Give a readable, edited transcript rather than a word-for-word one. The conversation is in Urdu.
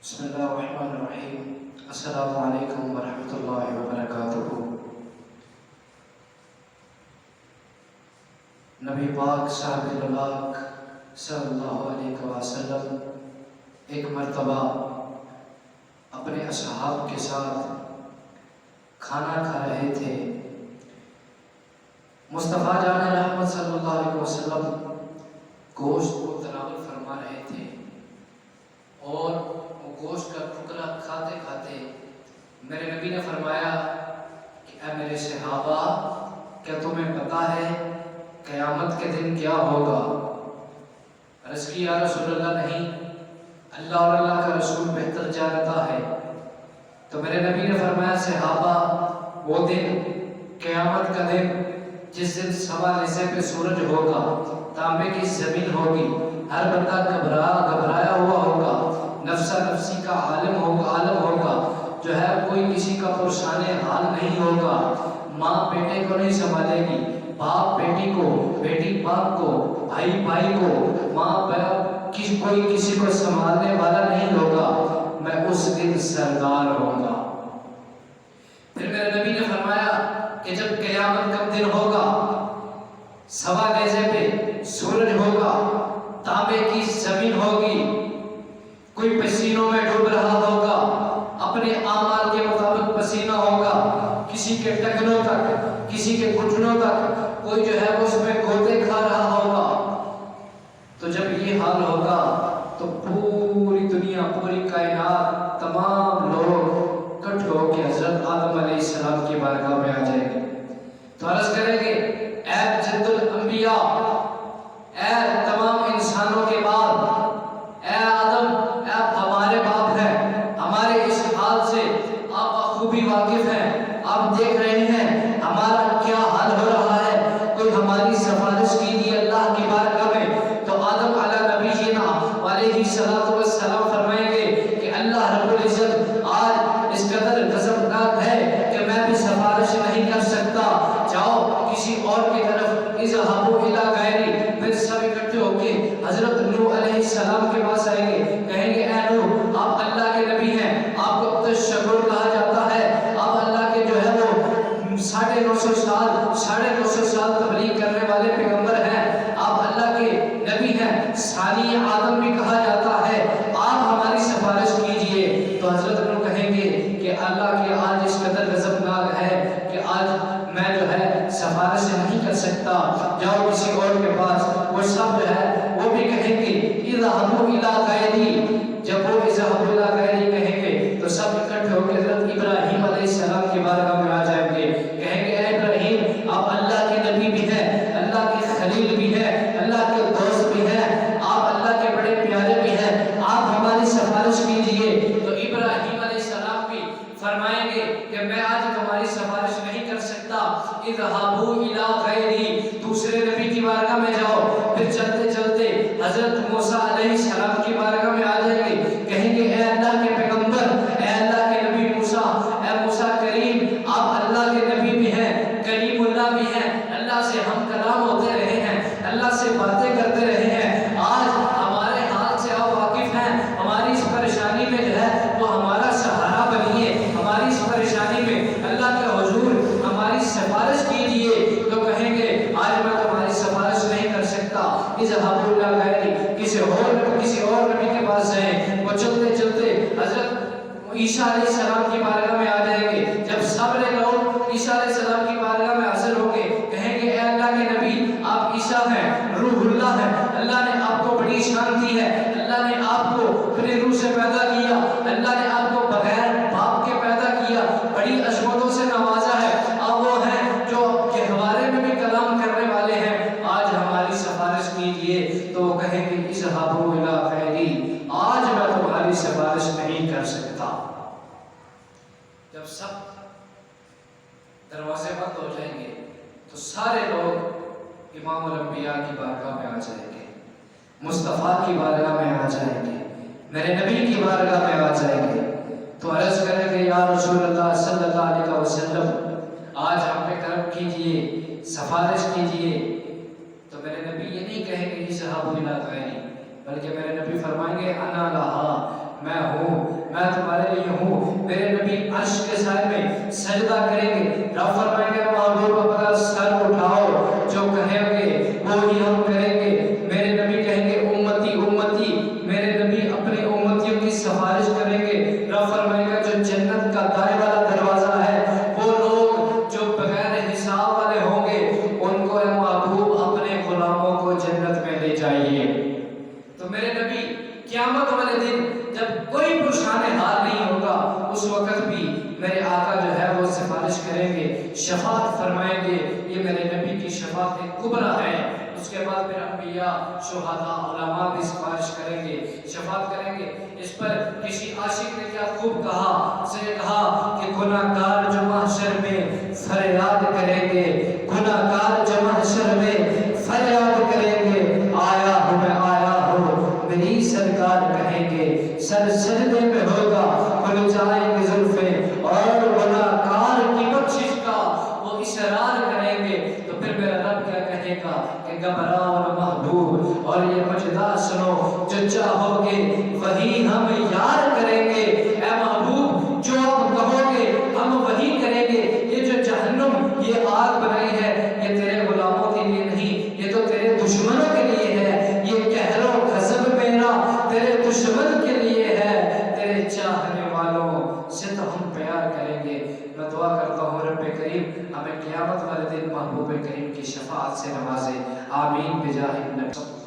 بسم اللہ الرحمن الرحیم۔ السلام علیکم ورحمۃ اللہ وبرکاتہ۔ نبی پاک صاحب اللہ صلی اللہ علیہ وسلم ایک مرتبہ اپنے اصحاب کے ساتھ کھانا کھا رہے تھے۔ مصطفیٰ جان رحمت صلی اللہ علیہ وسلم گوشت کو تناول فرما رہے تھے اور وہ گوشت کا ٹکڑا کھاتے کھاتے میرے نبی نے فرمایا کہ اے میرے صحابہ، کیا تمہیں پتا ہے قیامت کے دن کیا ہوگا؟ عرض کی یا رسول اللہ نہیں، اللہ اور اللہ کا رسول بہتر جانتا ہے۔ تو میرے نبی نے فرمایا صحابہ، وہ دن قیامت کا دن جس دن سوا نصے پہ سورج ہوگا، تانبے کی زمین ہوگی، ہر بندہ گھبرایا ہوا ہوگا، نفسا نفسی کا عالم ہوگا، جو ہے کوئی کسی کا پرسان حال نہیں ہوگا، ماں بیٹے کو نہیں سنبھالے گی، باپ بیٹی کو، بیٹی باپ کو، بھائی بھائی کو، ماں باپ کوئی کسی کو سنبھالنے والا نہیں ہوگا، میں اس دن سردار ہوں گا۔ پھر میرے نبی نے فرمایا کہ جب قیامت کا دن ہوگا، سوا نیزے پہ سورج ہوگا، تانبے کی زمین ہوگی، کوئی پسینوں میں ڈوب رہا ہوگا، اپنے اعمال کے مطابق پسینہ ہوگا، کسی کے ٹکنوں تک، کسی کے گھٹنوں تک، کوئی جو ہے اس میں گوتے کھا رہا ہوگا۔ تو جب یہ حال ہوگا تو پوری دنیا، پوری کائنات، تمام لوگ اکٹھے ہو کے حضرت آدم علیہ السلام کی بارگاہ میں آ جائیں گے۔ تو عرض کریں گے اے جد الانبیاء، اے تمام انسانوں کے بعد، اے آدم، آپ ہمارے باپ ہیں، ہمارے اس حال سے آپ خوبی واقف ہیں، آپ دیکھ رہے ہیں ہمارا کیا حال ہو رہا ہے، کوئی ہماری سفارش کیجیے اللہ کی بارگاہ میں۔ تو آدم علیہ نبینا علیہ السلام فرمائیں گے کہ اللہ رب العزت آج اس قدر غضبناک ہے کہ میں بھی سفارش نہیں کر سکتا، جاؤ کسی اور کی طرف، اذهبوا الی غیری۔ پھر سب اکٹھے ہو کے حضرت نوح علیہ السلام کے پاس آئیں گے، کہیں گے اے نوح، آپ اللہ کے نبی ہیں، آپ کو تشکر کہا جاتا ہے، آپ اللہ کے جو ہے وہ 950 سال تبلیغ کرنے والے پیغمبر ہیں، آپ اللہ کے نبی ہیں، ثانی آدم بھی کہا جاتا ہے، آپ ہماری سفارش کیجئے۔ تو حضرت نوح کہیں گے کہ اللہ کی آج اس قدر غضبناک ہے کہ آج میں جو ہے سفارش نہیں کر سکتا، جاؤ کسی اور کے پاس۔ وہ سب جو ہے وہ بھی کہیں گے اذهبوا الی غیری۔ جب وہ اذهبوا الی غیری کہیں گے تو سب اکٹھے ہو کے حضرت ابراہیم علیہ السلام کی بارگاہ میں آ جائیں گے، کہیں گے اے ابراہیم، آپ اللہ کے نبی بھی ہیں، اللہ کے خلیل بھی ہیں، اللہ کے دوست بھی ہیں، آپ اللہ کے بڑے پیارے بھی ہیں، آپ ہماری سفارش کیجئے۔ تو ابراہیم علیہ السلام بھی فرمائیں گے کہ میں آج تمہاری سفارش نہیں کر سکتا، اذهبوا الی غیری، دوسرے نبی کی بارگاہ میں جاؤ۔ پھر چلتے چلتے حضرت موسیٰ علیہ السلام کی بارگاہ میں آ جائیں گے، کہیں گے اے اللہ کے پیغمبر، اے اللہ کے نبی موسیٰ، اے موسیٰ کریم، آپ اللہ کے نبی بھی ہیں، کلیم اللہ بھی ہیں، اللہ سے ہم کلام ہوتے رہے ہیں، اللہ سے باتیں کرتے رہے ہیں، آج ہمارے حال سے آپ واقف ہیں، ہماری اس پریشانی میں جو ہے وہ ہمارا سہارا بنیے، ہماری اس پریشانی میں اللہ کے حضور ہماری سفارش کیجئے۔ تو کہیں گے آج میں تمہاری سفارش نہیں کر سکتا، اذهبوا الی غیری، کسی اور نبی کے پاس جائیں۔ وہ چلتے چلتے حضرت عیسیٰ علیہ السلام کی بارگاہ میں آ جائیں گے، جب سارے لوگ عیسیٰ علیہ السلام کی بارگاہ میں حاضر ہو کے کہیں گے اے اللہ کے نبی، آپ عیسیٰ ہیں، روح اللہ ہیں، اللہ نے آپ کو بڑی شان دی ہے، اللہ نے آپ کو اپنے روح سے پیدا کیا، اللہ نے آپ کو بغیر باپ کے پیدا کیا، بڑی عظمتوں سے نوازا ہے، آپ وہ ہیں جو گہوارے میں بھی کلام کرنے والے ہیں، آج ہماری سفارش کیجئے۔ تو وہ کہیں گے اذهبوا الی غیری، آج میں تمہاری سفارش نہیں کر سکتا۔ جب سب دروازے بند ہو جائیں گے تو سارے لوگ امام الانبیاء کی بارگاہ میں آ جائیں گے، مصطفیٰ کی بارگاہ میں آ جائیں گے، میرے نبی کی بارگاہ میں آ جائیں گے۔ تو عرض کریں گے یا رسول اللہ صلی اللہ علیہ وسلم، آج ہم پہ کرم کیجئے، سفارش کیجئے۔ تو میرے نبی یہ نہیں کہیں گے اذهبوا الی غیری، بلکہ میرے نبی فرمائیں گے انا لہا، میں ہوں، قیامت والے دن جب کوئی پرشان حال نہیں ہوگا، اس وقت بھی میرے آقا جو ہے وہ سفارش کریں گے، شفاعت فرمائیں گے. یہ میرے نبی کی شفاعت کبریٰ ہے. اس کے بعد پھر انبیاء، شہداء، علماء بھی سفارش کریں گے، شفاعت کریں گے. اس پر کسی عاشق نے کیا خوب کہا، اس نے کہا کہ گناہ گار جو محشر میں فریاد کریں گے، گناہ گار جو محشر میں فریاد کریں گے، آیا ہوں میں آیا ہوں میری سرکار کہیں گے. سر سجدے میں ہوگا، کھل جائیں گے زلفیں، اور گناہ گار کی بخشش کا وہ اصرار کریں گے. تو پھر میرا رب کیا کہے گا کہ گھبراؤ نہ محبوب، اور یہ مجدہ سنو، جو چاہو گے وہی ہم یار کریں گے. اے محبوب جو آپ کہو گے ہم وہی کریں گے. یہ جو جہنم، یہ آگ بنائی ہے، یہ تیرے غلاموں کے لیے نہیں، یہ تو تیرے دشمنوں کے لیے ہے. یہ قہر و غضب میرا تیرے دشمن کے لیے ہے، تیرے چاہنے والوں سے تو ہم پیار کریں گے. میں دعا کرتا ہوں رب کریم ہمیں قیامت والے دن محبوب کریم کی شفاعت سے نوازے. آمین بجاہ النبی.